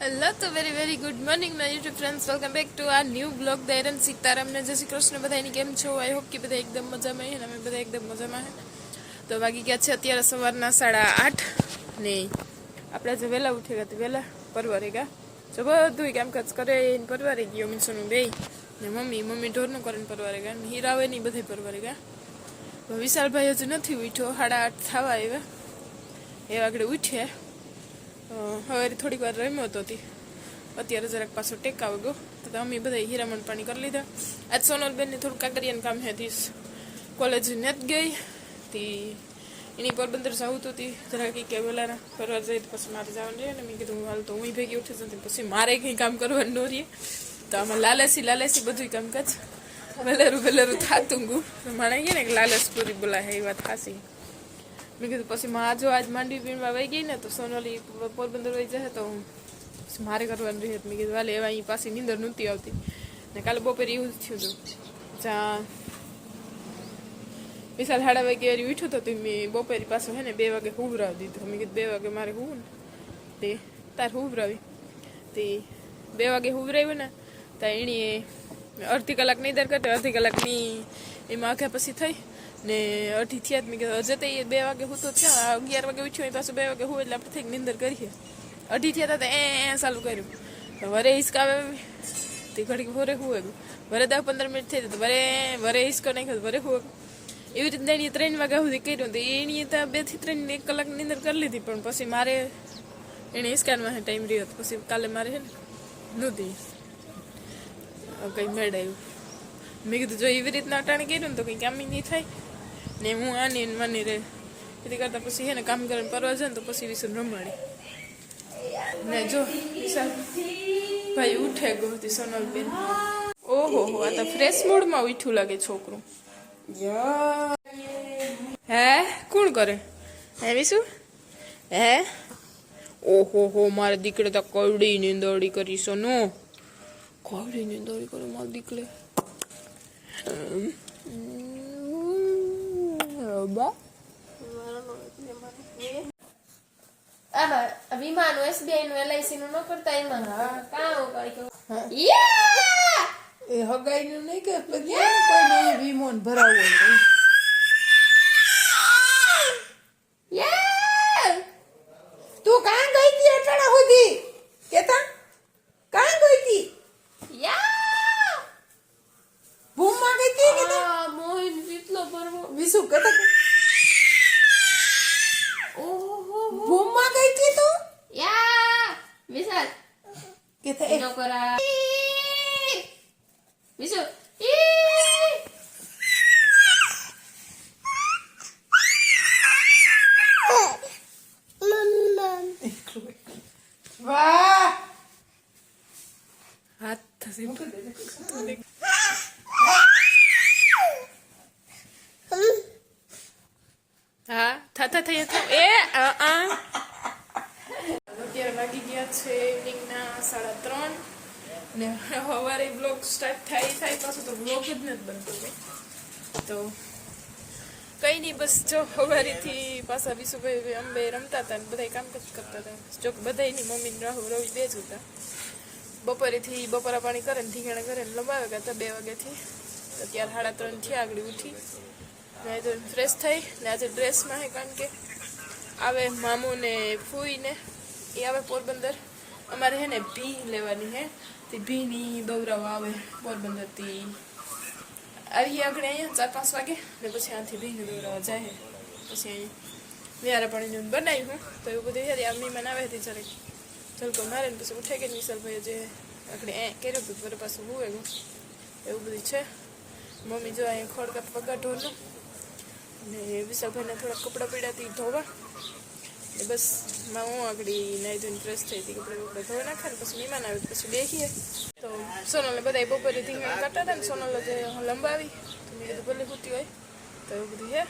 Hello તો very good morning my YouTube friends, welcome back to આ new blog દૈરન સીતારામને જય શ્રી કૃષ્ણ. બધાની કેમ છો? આઈ હોપ કે બધા એકદમ મજામાં છે અને અમે બધા એકદમ મજામાં છે. તો વાગી ગયા છે અત્યારે સવારના 8:30 ને આપણે જે વહેલા ઉઠી ગયા વહેલા પરવારી ગયા. જો બધું કામકાજ કરે એને પરવારી ગયો. મીન્સોનું બે ને મમ્મી ઢોરનું કરીને પરવારી ગયા. હીરાવે નહીં બધે પરવારી ગયા. વિશાલભાઈ હજુ નથી ઉઠ્યો. 8:30 થવા આવ્યા એ આગળ ઉઠ્યા. હવે થોડીક વાર રમ્યો હતો અત્યારે જરાક પાછો ટેકાવ ગયો તો અમે બધા હીરામણ પાણી કરી લીધા. આજ સોનલબેનને થોડું કાગરિયાનું કામ હતી, કોલેજ નથી ગઈ તી એની પોરબંદર જવું તો જરાક કે વહેલા ફરવા જઈએ તો પછી મારે જવાનું રહે ને મેં કીધું હાલ તો હું ભેગી ઉઠી જતી પછી મારે કંઈ કામ કરવાનું ન રહીએ. તો આમાં લાલસી બધું કામકાજ વહેલેરું થાતું ગયું. માણે કે ને લાલચ પૂરી બોલાય એ વાત ખાસી. મેં કીધું પછી આજ માંડવી પીણમાં વહી ગઈ ને તો સોનલી પોરબંદર વહી જશે તો મારે કરવાનું રહે. મેં કીધું હાલે એવા અહીં પાછી નીંદર નહોતી આવતી ને કાલે બપોરે એવું જ થયું હતું. જ્યાં વિશાલ 8 વાગે ઉઠ્યો હતો તો મેં બપોરે પાછો હે ને 2 વાગે હુવરાવી દીધો. મેં કીધું 2 વાગે મારે હુવું ને તે તાર હુવરાવી તે 2 વાગે હુવરાવ્યું ને તો એની અડધી કલાક નીંદર કરતી, અડધી કલાકની એમાં આખ્યા પછી થઈ ને 8 થયા. મેં કીધું હજે તો એ 2 વાગે હું તો થયા 11 વાગે ઉઠ્યો હોય પાછું 2 વાગે હું એટલે આપણે થઈ નીંદર કરીએ. 8 થયા હતા એ ચાલુ કર્યું. વરે હિસકાવે તે ઘડીક વરે હું વરે 10-15 મિનિટ થઈ તો વરે હિસકો નાખ્યો વરે હું એવી રીતના એની 3 વાગ્યા સુધી કર્યું. તો એની તો 2 થી 3 1 કલાકની નીંદર કરી લીધી પણ પછી મારે એને હિસકાનમાં ટાઈમ રહ્યો પછી કાલે મારે છે ને નહોતી કંઈ મેળ આવ્યું. મેં કીધું જો એવી રીતના અટાણે કર્યું ને તો કંઈ કામ નહીં થાય ને હું આની માની રહે એથી કરતાં પછી છે ને કામ કરીને પરવા જાય ને તો પછી વિશે રમાડી ને જો વિશાલ ભાઈ ઉઠે ગયો હતી સોનલબેન. ઓહો આ તો ફ્રેશ મૂડમાં ઉઠ્યું લાગે છોકરું. હે કોણ કરે હે વિશુ હે? ઓહો મારા દીકરે તો કવડી નીંદોડી કરી સોનો. કવડી નીંદોડી કરે મારા દીકરે. વિમાન એસબીઆઈ નું LIC નું ન કરતા એમાં એ હગાઈ નું નહીં કે કોઈ વિમાન ભરાવું હોય તું કાં ગઈ હતી અટાણા સુધી કેતા કાં ગઈ હતી ભૂમમાં ગઈ હતી કેતા મોહિન કેટલો પરવો વિસુ કેતા ભૂમમાં ગઈ હતી તું વિશાલ કેતા એ નોકરા વિશુ વાહ હાથ થશે હા થતા થઈ એ અત્યારે વાગી ગયા છે ઇવનિંગના 3:30 ને સવારે બ્લોગ સ્ટાર્ટ થાય પાછું તો બ્લોગ જ નથી બનતો તો કંઈ નહીં બસ જો સવારેથી પાછા વિશુભાઈ અંબે રમતા હતા ને બધા કામકાજ કરતા હતા. જો બધાની મમ્મી રાહુ રવિ બે જ હતા. બપોરેથી બપોરા પાણી કરે ને ઠીકાણા કરે ને લંબાવે ગયા હતા 2 વાગ્યાથી. અત્યારે 3:30 થયા આગળ ઉઠી ને તો ફ્રેશ થઈ ને આજે ડ્રેસમાં હે કારણ કે આવે મામુ ને ફૂઈ ને એ આવે પોરબંદર. અમારે હે ને ભી લેવાની હે તે ભીની દોરાવા આવે પોરબંદરથી આવીએ આગળ અહીંયા 4-5 વાગે ને પછી આથી ભીને દોરાવા જાય. પછી અહીંયા વ્યારા પાણીનું બનાવ્યું તો એવું બધું યાર આ મહેમાન આવે હતી જ્યારે ઝલકો મારે ને પછી ઉઠે કે વિશાલભાઈ જે આપણે કર્યું હતું બરાબર પાછું હું એવું બધું છે. મમ્મી જો અહીંયા ખોડકા પગા ઢોરનું ને વિશાલભાઈને થોડા કપડાં પીડાથી ધોવા ને બસ માં હું આગળ નાહી ધોઈને ફ્રેશ થઈ હતી કપડાં ધોઈ નાખે ને પછી મહેમાન આવે પછી બેસીએ તો સોનલને બધા બપોરે ધીંગણ કાઢતા હતા ને સોનલ જે લંબાવી તો મેં કીધું ભલે ખૂટી હોય તો એવું બધું હે.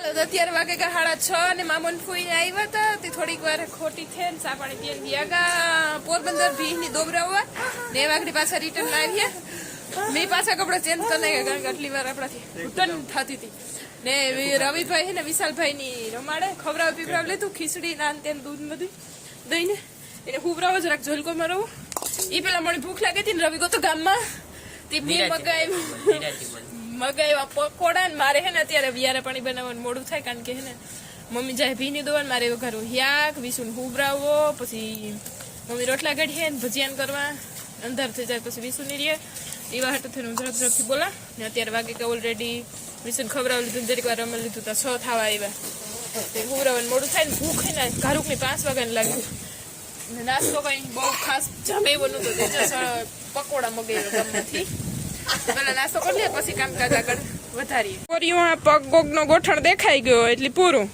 ચાલો અત્યારે વાગે કે 6:30 ને મામોન ફૂઈ આવ્યા હતા તે થોડીક વાર ખોટી થઈ ને ચા પાણી પીને ગયા પોરબંદર ભીની દોબરાવા ને વાગડી પાછા રિટર્ન લાવીએ. મેં પાછા કપડા ચેન્જ કરી નાખ્યા કારણ કે આટલી વાર આપણાથી ઘૂંટણ થતી હતી ને રવિભાઈ હે ને વિશાલભાઈ ની રમાડે ખવડાવ પીવડાવ લીધું ખીચડી નાન તેન દૂધ બધું દઈને એને હુવરાવો જરાક ઝોલકો મારો એ પેલા મને ભૂખ લાગી હતી ને રવિ ગયો તો ગામમાં તે મેં મગાવ્યા પકોડા ને મારે હે ને અત્યારે વિયારા પાણી બનાવવાનું મોડું થાય કારણ કે હે ને મમ્મી જાય ભીની દોવાનું મારે ઘરું યાક વિસુને હુવરાવો પછી મમ્મી રોટલા કાઢીએ ને ભજીયાન કરવા અંધાર થઈ જાય પછી વિસુ ની રે એવા હાટું થઈને હું ઝડપ બોલા ને અત્યારે વાગે કે ઓલરેડી વિસુને ખવડાવી લીધું જરીક વાર રમી લીધું તો 6 થવા આવ્યા તે હુવરાવાનું મોડું થાય ને ભૂખ હે ને ઘારૂક ની 5 વાગ્યાને લાગ્યું નાસ્તો કઈ બહુ ખાસ જમે એવું નતું પકોડા મગાવ્યો ગામમાંથી પેલા નાસ્તો કરી લે પછી કામકાજ આગળ વધારીએ કોરિયો આ પગ ગોગનો ગોઠણ દેખાઈ ગયો એટલે પૂરું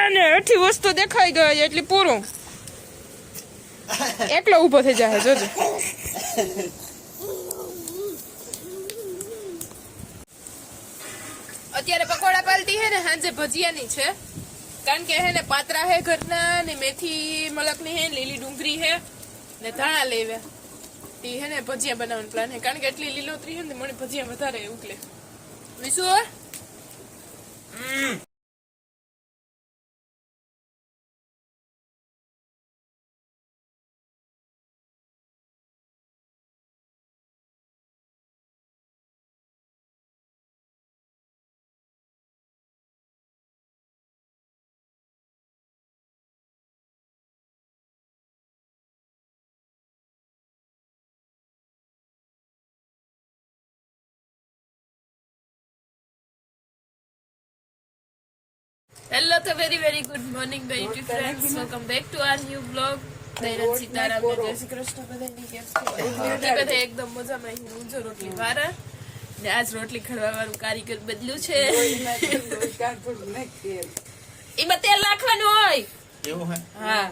અને અઠી વસ્તુ દેખાઈ ગયો એટલે પૂરું એકલો ઊભો થઈ જાય જોજો અત્યારે પકોડા પાલતી હે ને સાંજે ભજીયાની છે કારણ કે હે ને પાત્રા હે ઘરના ને મેથી મલકની હે લીલી ડુંગળી હે ને ધાણા લેવ્યા તી હે ને ભજીયા બનાવવાનો પ્લાન હે કારણ કે એટલી લીલોતરી હે ને મને ભજીયા વધારે ઉકલે વિસુ Hello to very good morning my YouTube friends. Welcome back to our new vlog. દૈરત Sitaram જય શ્રી કૃષ્ણ બધાની કેમ છો બધા એકદમ મજામાં હું જો રોટલી વારા ને આજ રોટલી ખડવા વાળું કારીગર બદલ્યું છે એમાં તેલ નાખવાનું હોય એવું હે હા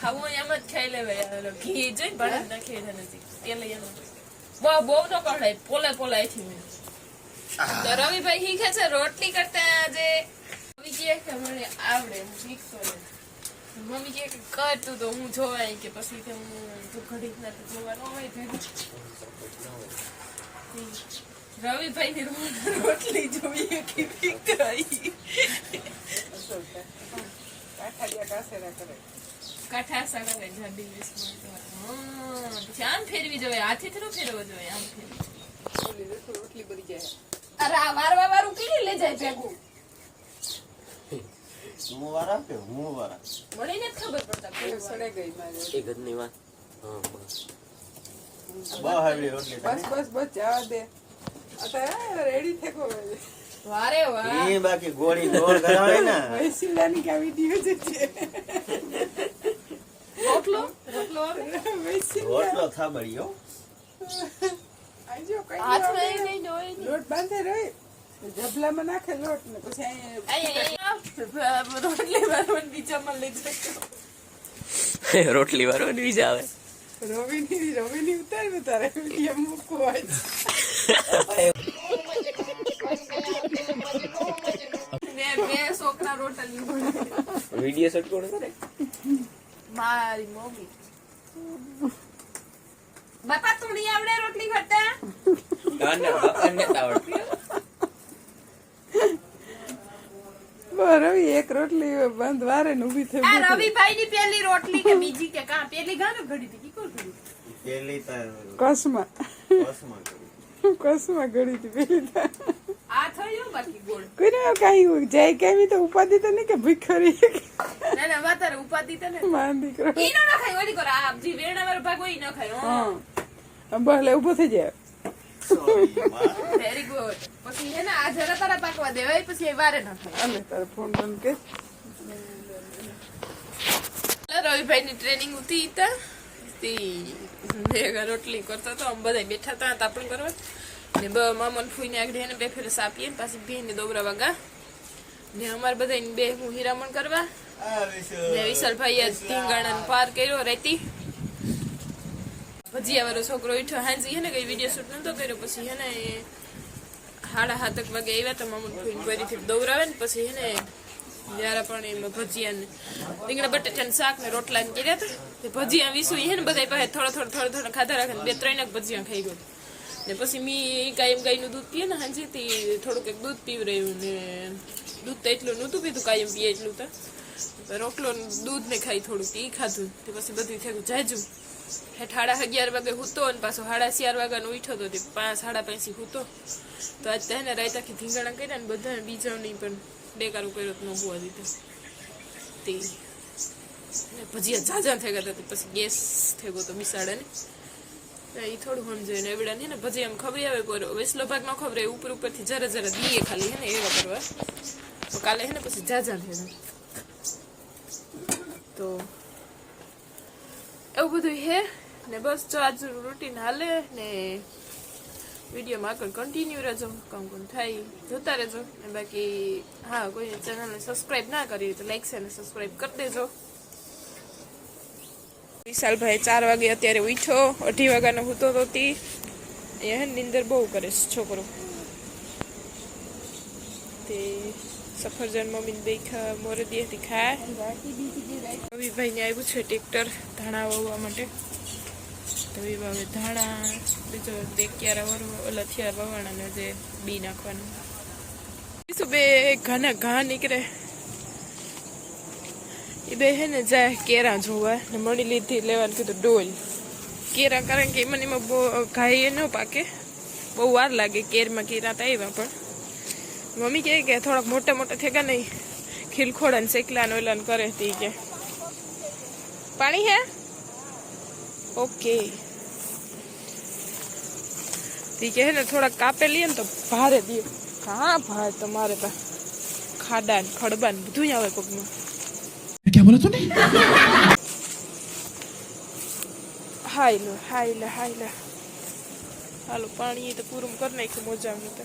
ખાવું એમ જ ખાઈ લેવાય ઘી જોઈ ભણ નાખી નથી તેલ બહુ ન કઢાય પોલાય થી તો રવિભાઈ શીખે છે રોટલી કરતા જે મમ્મી કહે કે મને આવડે હું શીખતો મમ્મી કહે કે કર તું તો હું જોવાય કે પછી કે હું તું ઘડીક ના જોવાનું હોય રવિભાઈ ની રોટલી જોઈએ કેવી કરાઈ કાઠા સાગર જાડી પછી આમ ફેરવી જોઈએ હાથેથી ન ફેરવો જોઈએ આમ ફેરવી રોટલી બની જાય અરે આ વારવા વારું કેવી લઈ જાય ભેગું હું વારા કે હું વારા મને નથી ખબર પડતા કોઈ સડે ગઈ મારે એક ઘરની વાત હા બસ બહુ હાવી રોટલી બસ જવા દે અત્યારે રેડી થકો વારે વાહ એ બાકી ગોળી ગોળ કરાવે ને વૈસિલાની કા વિડિયો છે રોટલો થાબડ્યો આજો કઈ હાથમાં નહીં હોય લોટ બાંધે રહે જબલામાં નાખે લોટ ને પછી રોટલી વાળવાની બીજામાં લઈ જાય રોટલી વાળવાની બીજા આવે રવિની ઉતાર ને તારે વિડીયો મૂકવો હોય બે છોકરા રોટલી વિડિયો શૂટ કોણ કરે મારી મમ્મી બાપા તું નહીં આવડે રોટલી કરતા બાપાને આવડતી રવિ એક રોટલી બંધ વારે ને ઉભી થઈ આ રવિભાઈ ની પેલી રોટલી કે બીજી કે કા પેલી ગાનો ઘડી હતી કી કોણ ઘડી પેલી તો કસમાં ઘડી હતી પેલી તો આ થયો બાકી ગોળ કોઈને કઈ જય કેમી તો ઉપાધિ તો નહીં કે ભિખારી ના વાતારે ઉપાધી તો ને માન દીકરો ઈ ન ખાય ઓલી કર આ જી વેણા વાળો ભાગ હોય ન ખાય હા બહલે ઉભો થઈ જાય વેરી ગુડ પછી હે ને આ જરા તારા પાકવા દેવાય પછી એ વારે ન ખાય અલે તારો ફોન બંધ કે રવિભાઈ ની ટ્રેનિંગ હતી તા તે રોટલી કરતા તો બધા બેઠા હતા તાપણ કરવા ને મામન ફૂઈને આગળ એને બે ફેર સાપીએ પાછી બેન ને દોબરા વાગા ને અમારે બધા બે હું હીરામણ કરવા ને વિશાલભાઈ ધીંગાણા પાર કર્યો રહેતી ભજીયા વાળો છોકરો ઉઠ્યો હાંજી હે ને કઈ વિડીયો શૂટ નતો કર્યો પછી હે ને 7:30 વાગે આવ્યા તો મામન ફૂઈને ફરીથી દોવરાવે ને પછી હે ને જરા પણ એમાં ભજીયા ને રીંગણા બટેટાનું શાક ને રોટલા ને કર્યા હતા તે ભજીયા વિસુ હે ને બધા પાસે થોડા ખાધા રાખે 2-3 ભજીયા ખાઈ ગયો ને પછી મી કાયમ ગાયનું દૂધ પીએ ને હાંજેથી થોડુંક એક દૂધ પીવ રહ્યું ને દૂધ તો એટલું નહોતું પીધું કાયમ પીએ એટલું તો રોટલો દૂધ ને ખાઈ થોડુંક એ ખાધું તે પછી બધું થયું જાજુ હેઠ 11:30 વાગે હૂતો અને પાછો 4:30 વાગ્યાનો ઉઠ્યો તો તે 5:30 હૂતો તો આજ તેને રાત આખી ધીંગાણા કર્યા ને બધા બીજાની પણ બેકારું કર્યો તો ન હોવા દીધો તે ભજીયા ઝાઝા થઈ ગયા હતા પછી ગેસ થઈ ગયો તો બિસાડાને એ થોડું સમજાય ને એવડા ને ભજીયા આમ ખબર આવે કરો વેસલો ભાગ ન ખબર ઉપર ઉપરથી જરા જરા દીએ ખાલી હે ને એવા કરવા તો કાલે હે ને પછી ઝાઝા થયા તો એવું બધું હે ને બસ જો આજનું રૂટીન હાલે ને વિડીયોમાં આગળ કન્ટિન્યુ રહેજો કામ કોણ થાય જોતા રહેજો ને બાકી હા કોઈ ચેનલને સબસ્ક્રાઈબ ના કરી તો લાઈક છે ને સબસ્ક્રાઈબ કરી દેજો વિશાલભાઈ 4 વાગે અત્યારે ઉઠ્યો 2:30 વાગ્યાનો હૂતો તો તી એ નીંદર બહુ કરે છે છોકરો તે સફરજન મમ્મીને બે મોરે દીથી ખાય રવિભાઈને આવ્યું છે ટ્રેક્ટર ધાણા વાવવા માટે તો એ હવે ધાણા બીજો દેખિયારા ઓલા થયા વવાણા ને જે બી નાખવાનું બીજું બે ઘા નીકળે એ બે હે ને જાય કેરા જોવા ને મળી લીધી લેવાનું કીધું ડોલ કેરા કારણ કે મને એમાં બહુ ઘાઈ ન પાકે બહુ વાર લાગે કેરમાં કેરા તો આવ્યા પણ મમ્મી કહે કે થોડાક મોટા મોટા થયા નહીં ખીલખોડા ને શેકલા ને ઓલા કરે તી કે પાણી હે ઓકે તી કે ને થોડાક કાપે લઈએ ને તો ભારે દે હા ભારે તમારે તો ખાડા ને ખડબા ને બધું આવે કોકમાં क्या बोला तूने હાઈ લે હાલો પાણી તો પૂરું કરી નાખ્યું મોજામાં તો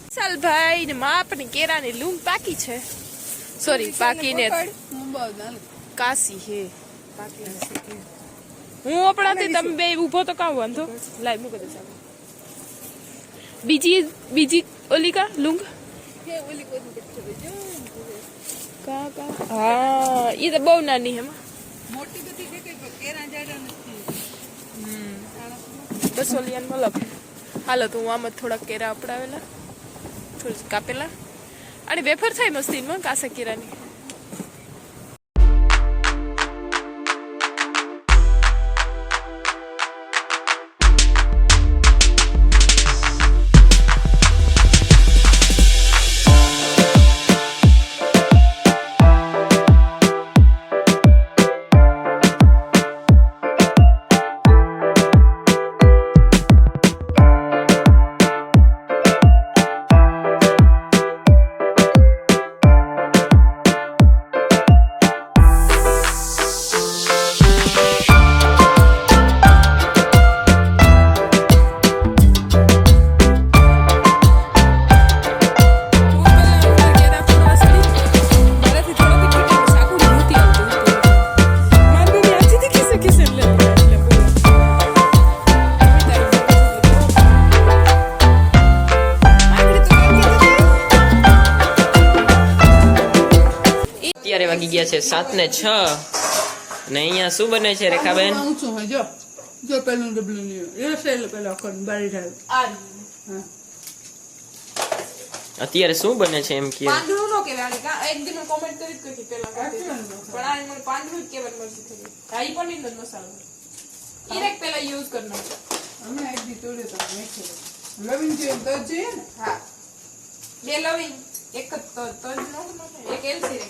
વિશાલભાઈ ને માપની કેરાની લૂમ પાકી છે સોરી પાકીને કાસી હે હું આપણાથી તમે બે ઊભો તો કાં વાંધો લાઈ મૂકી દે બીજી ઓલી કા લુંગ કા હા એ તો બહુ નાની હે મોટી બધી કે કેરા જાડા નથી બસ ઓલી મતલબ હાલો તો હું આમ જ થોડાક કેરા અપડાવેલા થોડું કાપેલા અને વેફર થાય મસ્તીમાં કાસા કેરાની વાગી ગયા છે 7:06 ને અહીંયા શું બને છે રેખાબેન ઊંચું હોય જો પેલું ડબલું લ્યો એ સેલ પેલા કોણ બારી થાય હા અત્યારે શું બને છે એમ કે પાંદડું નો કેવાય કા એક દિન કોમેન્ટ કરી કે પેલા પણ આ મને પાંદડું જ કેવાનું મરજી થઈ કાઈ પનીર નો મસાલો ઈરેક પેલા યુઝ કરનો અમે એક દી તોડે તો નાખે લવિંગ જે તો છે ને હા બે લવિંગ એક તો જ નો એક એલસી રે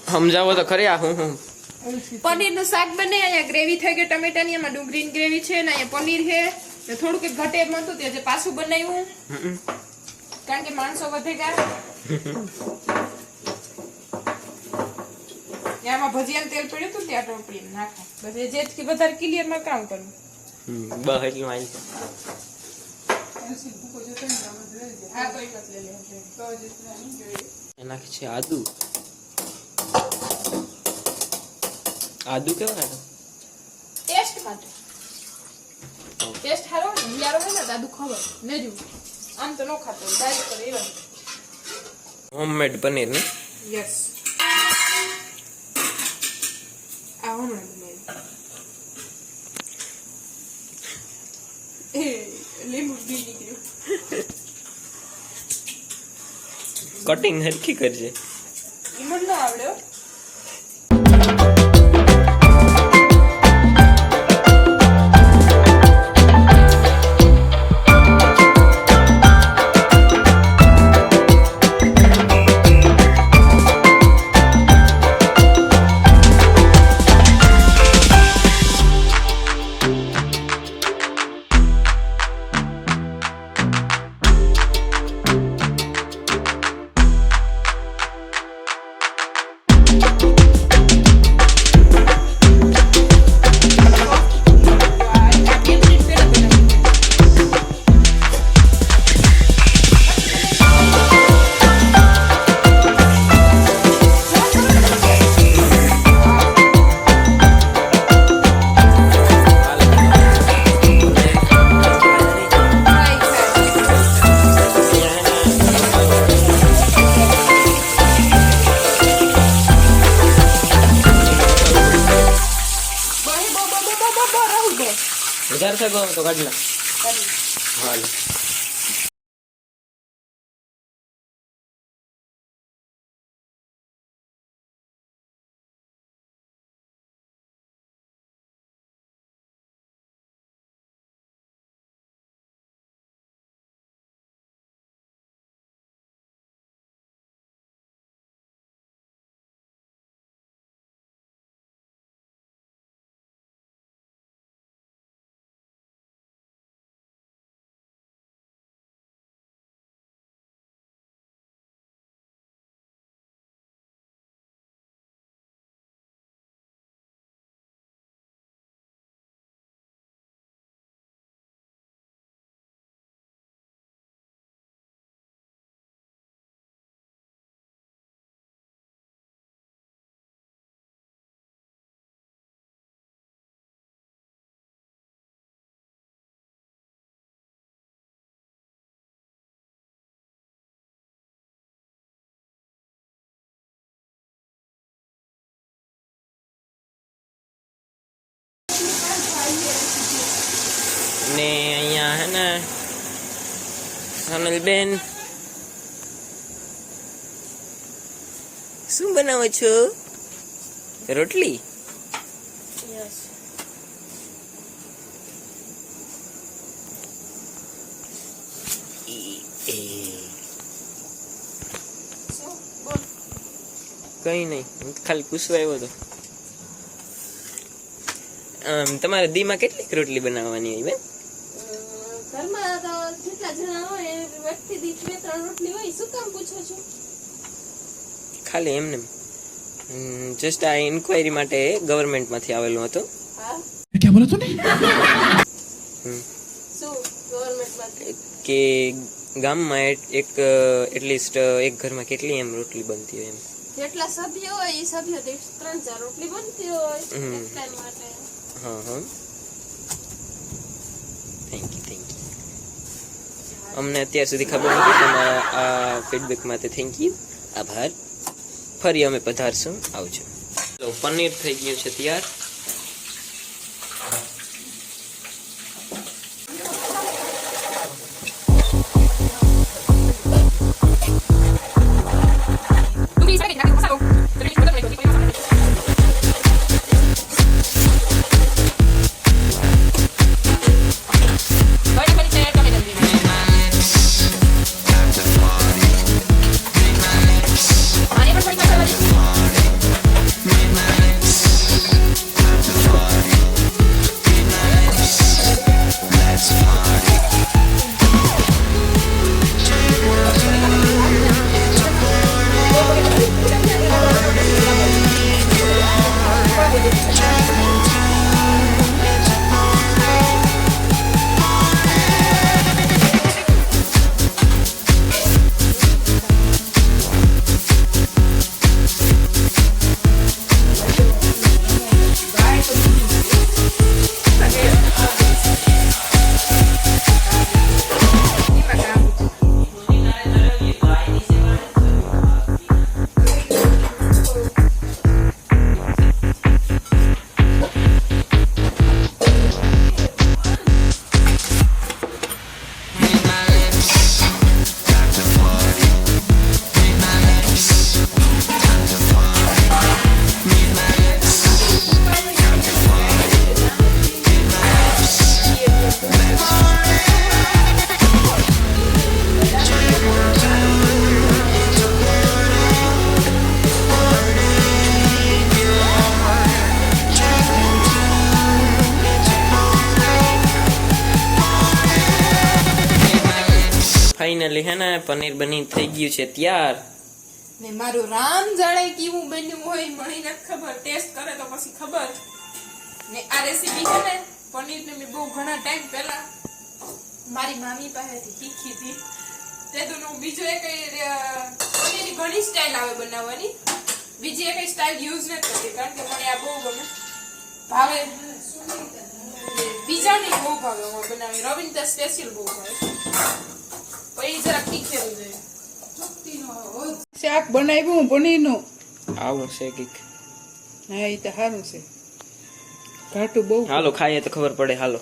સમજાવો તો ખરી આ હું પનીર નું શાક બને અહીંયા ગ્રેવી થઈ ગઈ ટમેટાની એમાં ડુંગળીની ગ્રેવી છે ને અહીંયા પનીર છે ને થોડુંક એક ઘટે એમ હતું તે જે પાછું બનાવ્યું કારણ કે માણસો વધે ગયા આમાં ભજીયાનું તેલ પડ્યું હતું ત્યાં ટોપડી નાખા બસ એ જેટથી વધારે ક્લિયર માં કામ કરવું બસ એટલું આવી છે હા તો એક જ લઈ લે તો જ નાખી છે આદુ આદુ કેવા ટેસ્ટ માટે ટેસ્ટ હારો ને યારો હોય ને દાદુ ખબર ને જો આમ તો નો ખાતો ડાયરેક્ટ કરે એવા હોમમેડ પનીર ને યસ આ હમણાં બનાવી એ લીંબુ બી નીકળ્યું કટિંગ હરખી કરજે. એ મને ન આવડ્યો. વધારે શકો તો કાઢ નાખ. હાલ ને અહીંયા હે ને સોનલબેન શું બનાવો છો? રોટલી. યસ કઈ નહીં, હું ખાલી પૂછવા આવ્યો હતો. તમારે દીમાં કેટલીક રોટલી બનાવવાની હોય બેન? ઘરમાં તો જેટલા જણા હોય વ્યક્તિ દીઠ 2-3 રોટલી હોય. શું કામ પૂછો છો? ખાલી એમને જસ્ટ આ ઇન્ક્વાયરી માટે ગવર્મેન્ટમાંથી આવેલું હતું. હા क्या बोला तूने? શું ગવર્મેન્ટમાંથી? કે ગામમાં એક એટલીસ્ટ એક ઘરમાં કેટલી એમ રોટલી બનતી હોય એમ. જેટલા સભ્ય હોય એ સભ્ય દીઠ 3-4 રોટલી બનતી હોય એક ટાઈમ માટે. હા હા, થેન્ક યુ. અમને અત્યાર સુધી ખબર નથી. તમારા આ ફીડબેક માટે થેન્ક યુ, આભાર. ફરી અમે પધારશું, આવજો. તો પનીર થઈ ગયું છે તૈયાર. ફાઇનલી હે ને પનીર બની થઈ ગયું છે તૈયાર. ને મારું રામ જાણે કેવું બન્યું હોય મને નથી ખબર, ટેસ્ટ કરે તો પછી ખબર. ને આ રેસીપી છે ને પનીરને મેં બહુ ઘણા ટાઈમ પહેલા મારી મામી પાસેથી શીખી હતી. તે તો બીજો એક પનીરની ઘણી સ્ટાઇલ આવે બનાવવાની, બીજી એક સ્ટાઇલ યુઝ નથી કરતી કારણ કે મને આ બહુ ગમે ભાવે. બીજાની બહુ ભાવે હું બનાવી, રવિન તો સ્પેશિયલ બહુ ભાવે, પણ એ જરાક તીખેલું જોઈએ. શાક બનાવ્યું પનીરનું. આવું છે કઈક. હા એ તો સારું છે, ઘાટું બહુ. હાલો ખાઈએ તો ખબર પડે. હાલો.